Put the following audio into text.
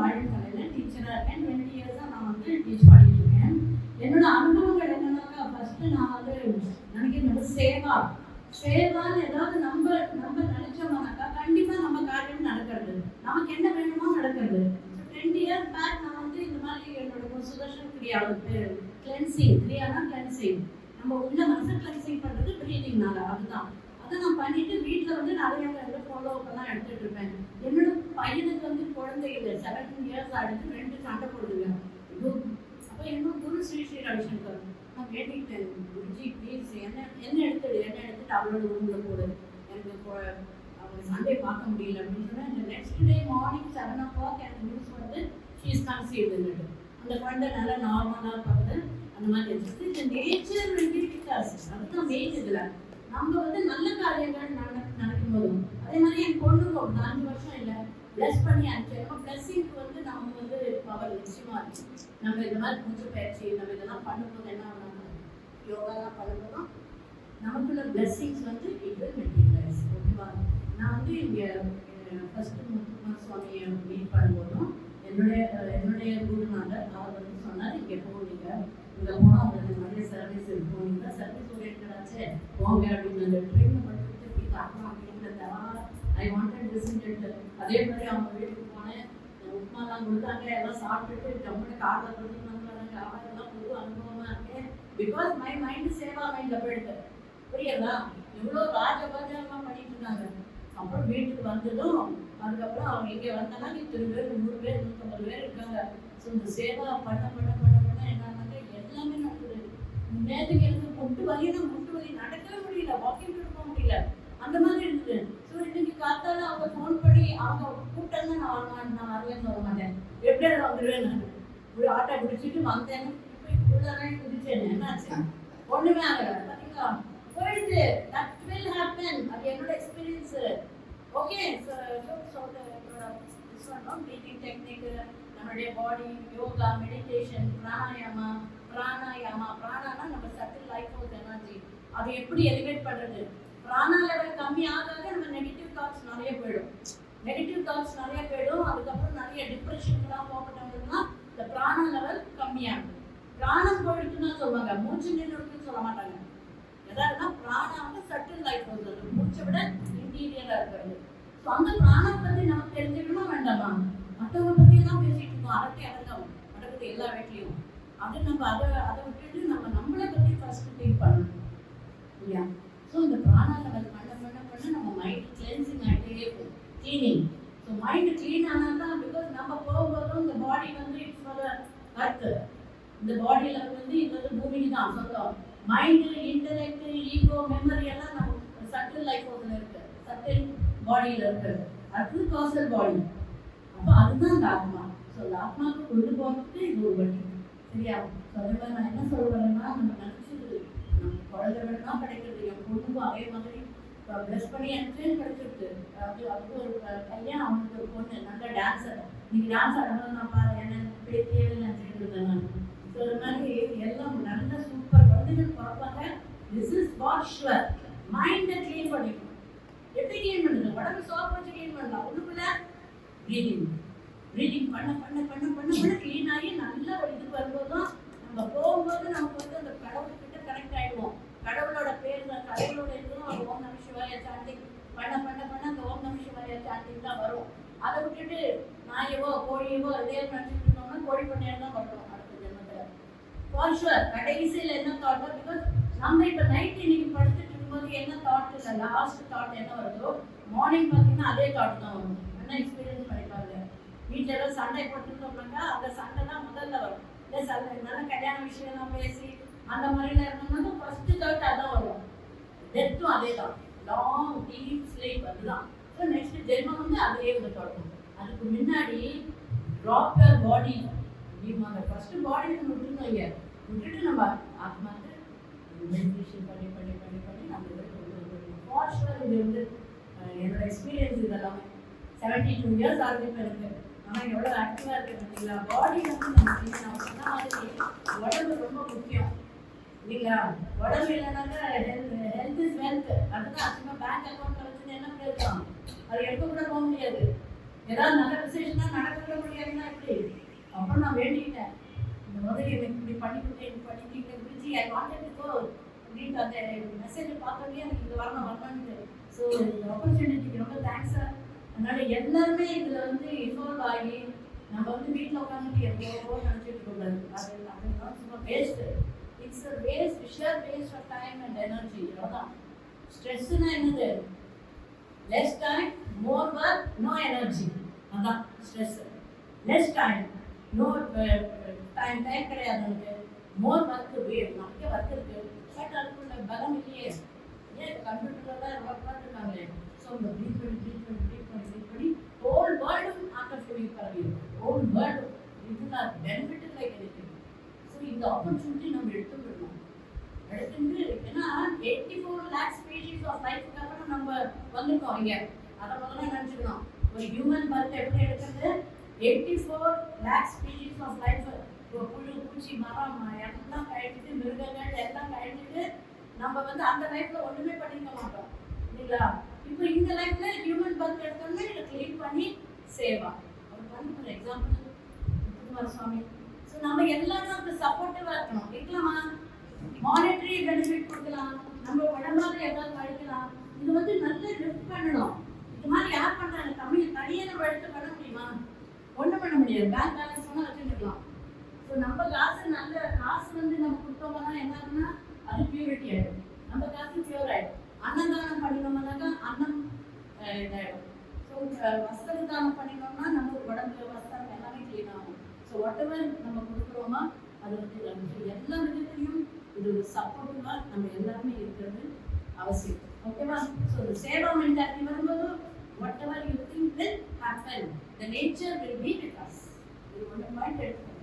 வாழைக்கலையில் டீச்சராக இருக்கேன். 20 இயர்ஸாக நான் வந்து டீச் பண்ணிட்டு இருக்கேன். என்னோட அனுபவங்கள் என்னன்னாக்கா, ஃபர்ஸ்ட் நான் வந்து நினைக்கிறது சேவான்னு ஏதாவது நம்ம நினைச்சோம்னாக்கா கண்டிப்பாக நம்ம காரியம் நடக்கிறது, நமக்கு என்ன வேணுமோ நடக்கிறது. 20 இயர்ஸ் பேக் நான் வந்து இந்த மாதிரி என்னோட சுதர்ஷன் கிரியாவுக்கு கிளென்சிங், நம்ம உள்ள மனசை கிளென்சிங் பண்ணுறது ப்ரீதிங்னால. அதுதான் அதை நான் பண்ணிட்டு வீட்டில் வந்து நிறைய ஃபாலோ அப்பெல்லாம் எடுத்துட்டு இருப்பேன். என்னோட பையனுக்கு வந்து குழந்தை இல்லை, 17 இயர்ஸ் ஆகிட்டு 2 சண்டை போடுதுங்க. அப்போ என்னோட குரு ஸ்ரீ ரவிசங்கர் நான் கேட்டுக்கிட்டேன், குருஜி ப்ளீஸ் என்ன எடுத்துட்டு அவளோட ரூமில் போடு, எனக்கு அவங்க சண்டே பார்க்க முடியல அப்படின்னு சொன்னால். இந்த நெக்ஸ்ட் டே மார்னிங் 7 o'clock எனக்கு நியூஸ் வந்து ஷீ இஸ் கன்சீவ்டுன்னு. அந்த குழந்தை நல்லா நார்மலாக பார்த்து அந்த மாதிரி இருந்துச்சு. இந்த நேச்சர் ரெண்டிபிகாஸ் அதுதான் மெயின். இதில் நம்ம வந்து நல்ல காரியங்கள் நடக்கும் போதும் அதே மாதிரி என் பொண்ணுக்கு ஒரு 4 வருஷம் இல்லை பிளஸ் பண்ணி அனுப்பிச்சேன். நம்ம பிளஸ்ஸிங்க்கு வந்து நம்ம வந்து பவர் நிச்சயமா இருக்கு. நம்ம இந்த மாதிரி மூச்சு பயிற்சி நம்ம இதெல்லாம் பண்ணும்போது என்ன ஆகணும், யோகாலாம் பண்ணும்போதும் நமக்குள்ள பிளஸ்ஸிங்ஸ் வந்து இட் வில் மெட்டீரியலைஸ். ஓகேவா? நான் வந்து இங்கே ஃபர்ஸ்ட் முத்துக்குமார் சுவாமியை மீட் பண்ணும்போதும் என்னுடைய குருநாதர் அவர் வந்து சொன்னார், இங்கே போனீங்க, இங்கே போனால் உங்களுக்கு நிறைய சர்வீஸ் இருக்கும், நீங்கள் சர்வீஸ் ஓரியன்டாச்சு போங்க அப்படின்னு. அந்த ட்ரெயினில் படிச்சுட்டு இப்படி காட்டணும் அப்படின்றத ஐ வாண்டட் ரிசன்ட். அதே மாதிரி அவங்க வீட்டுக்கு போனேன், உப்புமாலாம் கொடுத்தாங்க, எல்லாம் சாப்பிட்டுட்டு ஜம்முன்னு காரில் கொடுத்துட்டு வராங்க. அவரெல்லாம் புது அனுபவமாக இருக்கேன். பிகாஸ் மை மைண்டு சேவா மைண்டில் போயிடுது. புரியுதா? எவ்வளோ ராஜபாஜெல்லாம் பண்ணிட்டு இருந்தாங்க. அப்புறம் வீட்டுக்கு வந்ததும் அதுக்கப்புறம் அவங்க இங்கே வந்தாங்கன்னா 20 பேர் 100 பேர் 150 பேர் இருக்காங்க. ஸோ இந்த சேவா பண்ண என்னன்னாக்க எல்லாமே நடக்குது. நேற்றுக்கு எனக்கு முட்டு வலி நடக்கவே முடியல, வாக்கிங் போக முடியல, அந்த மாதிரி இருந்தது. ஸோ இன்னைக்கு காத்தால அவங்க ஃபோன் பண்ணி அவங்க கூப்பிட்டாங்க, நான் வரலன்னு சொல்ல மாட்டேன், எப்படியாவது வந்துடுவேன். நான் ஒரு ஆட்டோ பிடிச்சிட்டு வந்தேன், ஃபுல்லாக குதிச்சேன். என்னாச்சு? ஒன்றுமே ஆகலை. பார்த்தீங்களா? போயிடுது. That will happen. அது என்னோட எக்ஸ்பீரியன்ஸ். ஓகே, ப்ரீத்திங் டெக்னிக், நம்மளுடைய பாடி, யோகா, மெடிடேஷன், பிராணானா நம்ம சட்டில் லைஃப் ஆஃப் எனர்ஜி, அதை எப்படி எலிவேட் பண்ணுறது. பிராணா லெவல் கம்மி ஆக நம்ம நெகட்டிவ் தாட்ஸ் நிறைய போயிடும். அதுக்கப்புறம் நிறைய டிப்ரெஷன்லாம் போகப்பட்டவங்கன்னா இந்த பிராணா லெவல் கம்மியாகும். பிராணம் போயிடுச்சுன்னா சொல்லுவாங்க, மூச்சு நின்றுன்னு சொல்ல மாட்டாங்க. எதாவதுனா பிராணா வந்து சட்டில் லைஃப் ஆகுது, மூச்சை விட இன்டீரியராக இருக்கிறது. ஸோ அந்த பிராணம் பற்றி நமக்கு தெரிஞ்சுக்கணுமா வேண்டாமா? மற்றவங்க பற்றியெல்லாம் பேசிட்டு இருக்கோம், அரட்டை அடங்கம் நடக்குது எல்லா வீட்லையும். அது நம்ம அதை விட்டுட்டு நம்மளை பற்றி ஃபர்ஸ்ட் திங்க் பண்ணணும் இல்லையா? ஸோ இந்த பிராணா லெவல் பண்ண நம்ம மைண்ட் கிளென்சிங் ஆகிட்டே இருக்கும், கிளீனிங். ஸோ மைண்ட் கிளீன் ஆனால் தான், பிகாஸ் நம்ம போகும்போதும் இந்த பாடி வந்து இட்ஸ் ஃபார் அர்த். இந்த பாடியில் வந்து இது வந்து பூமிக்கு தான் சொந்தம். மைண்டு, இன்டெலெக்ட், ஈகோ, மெமரி எல்லாம் நம்ம சட்டில் லைஃப் ஒன்று இருக்கு, சட்டில் பாடியில் இருக்கு. அது காசல் பாடி. அப்போ அதுதான் அந்த ஆத்மா. ஸோ அந்த ஆத்மாவுக்கு கொண்டு போகிறதுக்கு இது ஒரு வழி. சரியா? ஸோ அதே மாதிரி நான் என்ன சொல்ல வரேன்னா, நம்ம நினச்சது நம்ம குழந்தை வேணும்னா கிடைக்கிறது. என் பொண்ணுக்கும் அதே மாதிரி ப்ளஸ் பண்ணி எனக்கு கிடைச்சிருக்கு. அதுக்கு ஒரு பையன், அவனுக்கு ஒரு பொண்ணு, நல்ல டான்ஸர். இன்னைக்கு டான்ஸ் ஆடும்போது நான் பாரு என்ன பேத்தியே நினச்சிட்டு இருந்தேன் நான். ஸோ அது மாதிரி எல்லாம் நல்ல சூப்பர் குழந்தைகள் பார்ப்பாங்க. This is for sure. மைண்டை க்ளீன் பண்ணிக்கணும். எப்படி க்ளீன் பண்ணுது? உடம்பு சோப் வச்சு க்ளீன் பண்ணலாம். ஒன்றுக்குள்ள ப்ரீதிங் பண்ண க்ளீன் ஆகி நல்ல ஒரு இது வரும்போதும் நம்ம போகும்போது நமக்கு வந்து அந்த கடவுள்கிட்ட கனெக்ட் ஆகிடுவோம். கடவுளோட பேர் தான், கடவுளோட இதுவும் அந்த ஓம் நம சிவாய சாண்டிங் பண்ண அந்த ஓம் நம சிவாய சாண்டிங் தான் வரும். அதை விட்டுட்டு நாயவோ கோழியவோ இதே நினச்சிட்டு இருந்தோம்னா கோழி பண்ணையாக தான் வரணும் அடுத்த ஜென்மத்தில். ஃபார் ஷுவர் கடைசியில் என்ன தாட்? பிகாஸ் நம்ம இப்போ நைட் இன்னைக்கு படுத்துட்டு இருக்கும்போது என்ன தாட் இல்லை, லாஸ்ட் தாட் என்ன வருதோ மார்னிங் பார்த்தீங்கன்னா அதே தாட் தான் வரும். என்ன எக்ஸ்பீரியன்ஸ் பண்ணிப்பாங்க. வீட்டில் ஏதாவது சண்டை போட்டுருந்தோம்னாக்கா அந்த சண்டை தான் முதல்ல வரும். இல்லை சண்டை நல்லா கல்யாண விஷயம்லாம் பேசி அந்த மாதிரிலாம் இருந்தோம்னா ஃபர்ஸ்ட் தாட் அதான் வரும். டெத்தும் அதே தான், லாங் டீப் ஸ்லீப். அதுதான். ஸோ நெக்ஸ்ட் ஜென்மம் வந்து அதே வந்து தொடரும். அதுக்கு முன்னாடி ட்ராப் யுவர் பாடி. அந்த ஃபர்ஸ்ட் பாடி நம்ம விட்டுட்டு நம்ம ஆத்மாக்கு மெடிடேஷன் பண்ணி நம்ம இதை கொண்டு வந்துருக்கோம். ஃபார் ஷுவர் இது வந்து என்னோட எக்ஸ்பீரியன்ஸ். இதெல்லாமே 72 இயர்ஸ் ஆகுது இப்போ எனக்கு. ஆனால் எவ்வளோ ஆக்டிவாக இருக்குது பார்த்தீங்களா? பாடி வந்து நம்ம சொன்ன மாதிரி உடம்பு ரொம்ப முக்கியம் இல்லைங்களா? உடம்பு இல்லைனாக்கா ஹெல்த் இஸ் வெல்த். அதுதான் சும்மா பேங்க் அக்கௌண்ட் வச்சுன்னு என்ன பேசலாம், அது எடுக்க கூட போக முடியாது. ஏதாவது நல்ல விசேஷம்னா நடக்க கூட முடியாதுன்னா நான் வேண்டிக்கிட்டேன், இந்த முதல்ல எனக்கு இப்படி பண்ணி கொடுத்தேன், பண்ணிட்டீங்க Guruji, I wanted to go அப்படின்ட்டு அந்த மெசேஜை பார்த்தோன்னே எனக்கு இது வரணும்னு. ஸோ இந்த ஆப்பர்ச்சுனிட்டிக்கு ரொம்ப தேங்க்ஸ் சார். அதனால எல்லாருமே இதில் வந்து இன்வால்வ் ஆகி நம்ம வந்து வீட்டில் உட்காந்துட்டு எவ்வளோ நினச்சிட்டு இருக்கக்கூடாது. அது சும்மா waste. It's a waste, sheer waste of time and energy. அவ்வளோதான். ஸ்ட்ரெஸ்ஸுன்னா என்னது? Less time, more work, no energy. அதான் stress. Less time, no time கிடையாது நமக்கு. மோர் ஒர்க் வேணும். நமக்கே ஒர்க் இருக்கு, பட் அதுக்குள்ள பலம் இல்லையே. ஏன் கம்ப்யூட்டரில் தான் ஒர்க் பண்ணிருக்காங்களே. ஸோ இந்த ப்ரீத் பண்ணி ஹோல் வேர்ல்டும் ஆஃப்டர் ஃபீலிங் பரவிடும். ஹோல் வேர்ல்டும் இதுல பெனிஃபிட் லைக் இருக்கு. ஸோ இந்த ஆப்பர்ச்சுனிட்டி நம்ம எடுத்துக்கணும். எடுத்துட்டு ஏன்னா 84 lakh ஸ்பீஷீஸ் ஆஃப் லைஃப்க்கு அப்புறம் நம்ம வந்திருக்கோம் இங்கே. அதை முதல்ல நினச்சிக்கணும். ஒரு ஹியூமன் பர்த் எப்படி எடுக்கிறது? 84 lakh ஸ்பீஷீஸ் ஆஃப் லைஃப். புழு, பூச்சி, மரம் எல்லாம் கழிச்சிட்டு, மிருகங்கள் எல்லாம் கழிச்சிட்டு நம்ம வந்து அந்த லைஃப்ல ஒன்றுமே பண்ணிக்க மாட்டோம் இல்லைங்களா? இப்போ இந்த லைஃப்ல ஹியூமன் பர்த் எடுத்தோம்னா இதை கிளீன் பண்ணி சேவா அவர் பண்ணி ஒரு எக்ஸாம்பிள் குமாரசாமி. ஸோ நம்ம எல்லாரும் அதுக்கு சப்போர்ட்டிவா இருக்கணும். இருக்கலாமா? மானிட்டரி பெனிஃபிட் கொடுக்கலாம், நம்ம உடம்பால ஏதாவது கழிக்கலாம். இது வந்து நல்ல லிஃப்ட் பண்ணணும். இது மாதிரி யார் பண்றாங்க? தனியாக நம்ம எடுத்து பண்ண முடியுமா? ஒன்றும் பண்ண முடியாது. பேங்க் பேலன்ஸ் பண்ணால் வச்சுருக்கலாம். ஸோ நம்ம காசு நல்ல காசு வந்து நம்ம கொடுத்தோம்னா என்ன ஆகுதுன்னா அது பியூரிட்டி ஆகிடும். நம்ம காசு பியூர் ஆகிடும். அன்னதானம் பண்ணினோம்னாக்கா அன்னம் இதாகிடும். ஸோ வஸ்திரதானம் பண்ணினோம்னா நம்ம உடம்புல வஸ்திரம் எல்லாமே கிளீன் ஆகும். ஸோ வாட் எவர் நம்ம கொடுக்குறோமா அது வந்து எல்லா விதத்துலையும் இது ஒரு சப்போர்ட்டிவாக நம்ம எல்லாருமே இருக்கிறது அவசியம். ஓகேவா? ஸோ இந்த சேவா மென்டாலிட்டி வரும்போது what ever you think will happen, the nature will be with us. இது ஒன்று பாயிண்ட் எடுத்துக்கணும்.